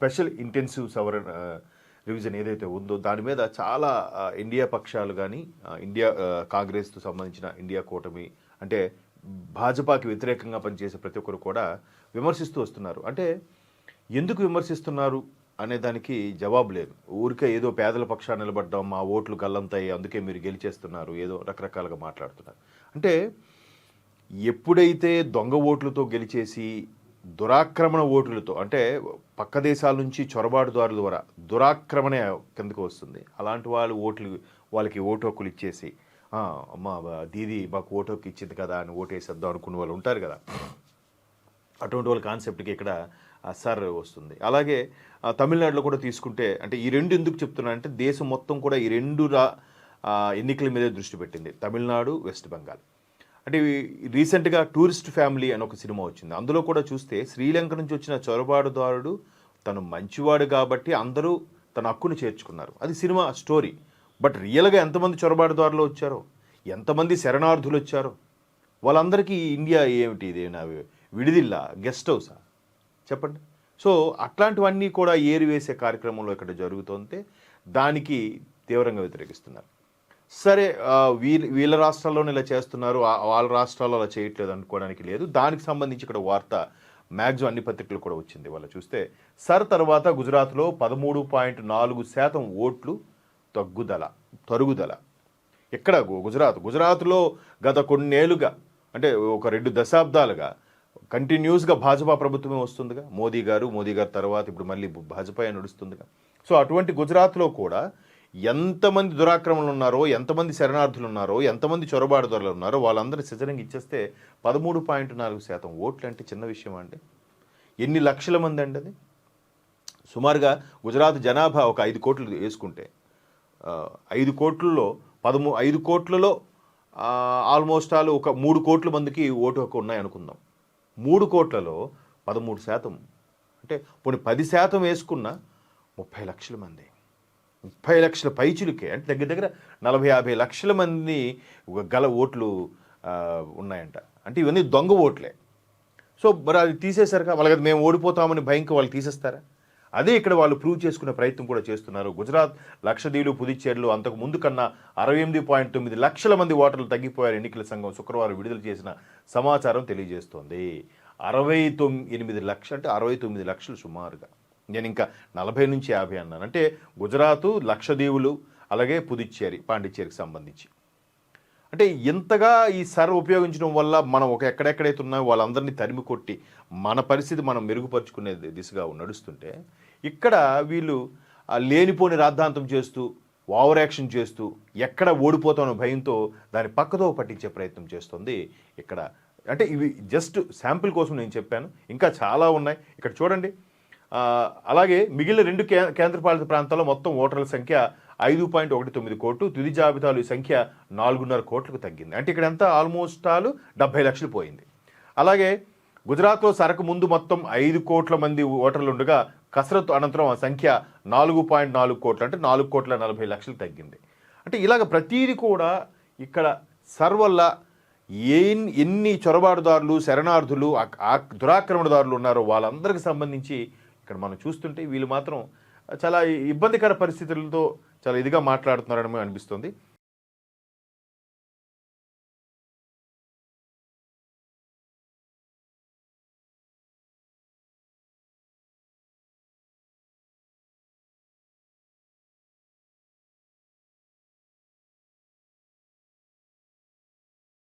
Special intensive revision ఏదైతే ఉందో దాని మీద చాలా ఇండియా పక్షాలు కానీ ఇండియా కాంగ్రెస్తో సంబంధించిన ఇండియా కూటమి అంటే భాజపాకి వ్యతిరేకంగా పనిచేసే ప్రతి ఒక్కరు కూడా విమర్శిస్తూ వస్తున్నారు. అంటే ఎందుకు విమర్శిస్తున్నారు అనే దానికి జవాబు లేదు. ఊరికే ఏదో పేదల పక్షాన్ని నిలబడ్డాం, మా ఓట్లు గల్లంతాయి, అందుకే మీరు గెలిచేస్తున్నారు, ఏదో రకరకాలుగా మాట్లాడుతున్నారు. అంటే ఎప్పుడైతే దొంగ ఓట్లతో గెలిచేసి దురాక్రమణ ఓట్లతో అంటే పక్క దేశాల నుంచి చొరబాటుదారుల ద్వారా దురాక్రమణ కిందకు వస్తుంది. అలాంటి వాళ్ళకి ఓటు హక్కులు ఇచ్చేసి అమ్మ దీది మాకు ఓటు హక్కు ఇచ్చింది కదా అని ఓటేసేద్దాం అనుకునే వాళ్ళు ఉంటారు కదా, అటువంటి వాళ్ళ కాన్సెప్ట్కి ఇక్కడ సర్ వస్తుంది. అలాగే తమిళనాడులో కూడా తీసుకుంటే అంటే ఈ రెండు ఎందుకు చెప్తున్నా అంటే దేశం మొత్తం కూడా ఈ రెండు ఎన్నికల మీదే దృష్టి పెట్టింది, తమిళనాడు వెస్ట్ బెంగాల్. అంటే రీసెంట్గా టూరిస్ట్ ఫ్యామిలీ అని ఒక సినిమా వచ్చింది. అందులో కూడా చూస్తే శ్రీలంక నుంచి వచ్చిన చొరబాటుదారుడు తను మంచివాడు కాబట్టి అందరూ తన హక్కును చేర్చుకున్నారు, అది సినిమా స్టోరీ. బట్ రియల్గా ఎంతమంది చొరబాటుదారులు వచ్చారో, ఎంతమంది శరణార్థులు వచ్చారో, వాళ్ళందరికీ ఇండియా ఏమిటి, ఇదేనా విడిదిల్లా గెస్ట్ హౌసా చెప్పండి. సో అట్లాంటివన్నీ కూడా ఏరివేసే కార్యక్రమంలో ఇక్కడ జరుగుతుంటే దానికి తీవ్రంగా వ్యతిరేకిస్తున్నారు. సరే వీళ్ళ రాష్ట్రాల్లోనే ఇలా చేస్తున్నారు, వాళ్ళ రాష్ట్రాల్లో అలా చేయట్లేదు అనుకోవడానికి లేదు. దానికి సంబంధించి ఇక్కడ వార్త మ్యాక్సిమం అన్ని పత్రికలు కూడా వచ్చింది. వాళ్ళు చూస్తే సర్ తర్వాత గుజరాత్లో 13.4% ఓట్లు తరుగుదల. ఎక్కడ గుజరాత్లో గత కొన్నేళ్లుగా అంటే ఒక 2 దశాబ్దాలుగా కంటిన్యూస్గా భాజపా ప్రభుత్వమే వస్తుందిగా, మోదీ గారు తర్వాత ఇప్పుడు మళ్ళీ భాజపా నడుస్తుందిగా. సో అటువంటి గుజరాత్లో కూడా ఎంతమంది దురాక్రమణలు ఉన్నారో, ఎంతమంది శరణార్థులు ఉన్నారో, ఎంతమంది చొరబాటుదారులు ఉన్నారో వాళ్ళందరూ సిజరింగ్ ఇచ్చేస్తే 13.4% ఓట్లు అంటే చిన్న విషయం అండి. ఎన్ని లక్షల మంది అండి అది. సుమారుగా గుజరాత్ జనాభా ఒక 5 కోట్లు వేసుకుంటే 5 కోట్లలో 5 కోట్లలో ఆల్మోస్ట్ ఆల్ ఒక 3 కోట్ల మందికి ఓటు హక్కు ఉన్నాయి అనుకుందాం. 3 కోట్లలో 13% అంటే పోనీ 10% వేసుకున్న 30 లక్షల మంది, 30 లక్షల పైచులకే అంటే దగ్గర 40-50 లక్షల మంది గల ఓట్లు ఉన్నాయంట. అంటే ఇవన్నీ దొంగ ఓట్లే. సో మరి అది తీసేశారు వాళ్ళకి మేము ఓడిపోతామని భయంకి వాళ్ళు తీసేస్తారా? అదే ఇక్కడ వాళ్ళు ప్రూవ్ చేసుకునే ప్రయత్నం కూడా చేస్తున్నారు. గుజరాత్, లక్షద్వీప్, పుదుచ్చేరిలో అంతకు ముందు కన్నా 68.9 లక్షల మంది ఓటర్లు తగ్గిపోయారు. ఎన్నికల సంఘం శుక్రవారం విడుదల చేసిన సమాచారం తెలియజేస్తోంది. 68 లక్షలు అంటే 69 లక్షలు సుమారుగా. నేను ఇంకా 40 నుంచి 50 అన్నాను. అంటే గుజరాత్, లక్షద్వీపులు, అలాగే పాండిచ్చేరికి సంబంధించి అంటే ఇంతగా ఈ సర్ ఉపయోగించడం వల్ల మనం ఎక్కడెక్కడైతే ఉన్నాయో వాళ్ళందరినీ తరిమి కొట్టి మన పరిస్థితి మనం మెరుగుపరుచుకునే దిశగా నడుస్తుంటే ఇక్కడ వీళ్ళు లేనిపోని రాద్ధాంతం చేస్తూ ఓవర్ యాక్షన్ చేస్తూ ఎక్కడ ఓడిపోతామో భయంతో దాన్ని పక్కతో పట్టించే ప్రయత్నం చేస్తుంది ఇక్కడ. అంటే ఇవి జస్ట్ శాంపిల్ కోసం నేను చెప్పాను, ఇంకా చాలా ఉన్నాయి ఇక్కడ చూడండి. అలాగే మిగిలిన 2 కేంద్రపాలిత ప్రాంతాల్లో మొత్తం ఓటర్ల సంఖ్య 5.19 కోట్లు, తుది జాబితాలు సంఖ్య 4.5 కోట్లకు తగ్గింది. అంటే ఇక్కడ ఎంత ఆల్మోస్ట్ 70 లక్షలు పోయింది. అలాగే గుజరాత్లో సరకు ముందు మొత్తం 5 కోట్ల మంది ఓటర్లు ఉండగా కసరత్తు అనంతరం ఆ సంఖ్య 4.4 కోట్లు అంటే 4.40 లక్షలు తగ్గింది. అంటే ఇలాగ ప్రతీది కూడా ఇక్కడ సర్ వల్ల ఎన్ని చొరబాటుదారులు, శరణార్థులు, దురాక్రమణదారులు ఉన్నారో వాళ్ళందరికీ సంబంధించి ఇక్కడ మనం చూస్తుంటే వీళ్ళు మాత్రం చాలా ఇబ్బందికర పరిస్థితులతో చాలా ఇదిగా మాట్లాడుతున్నారని అనిపిస్తుంది.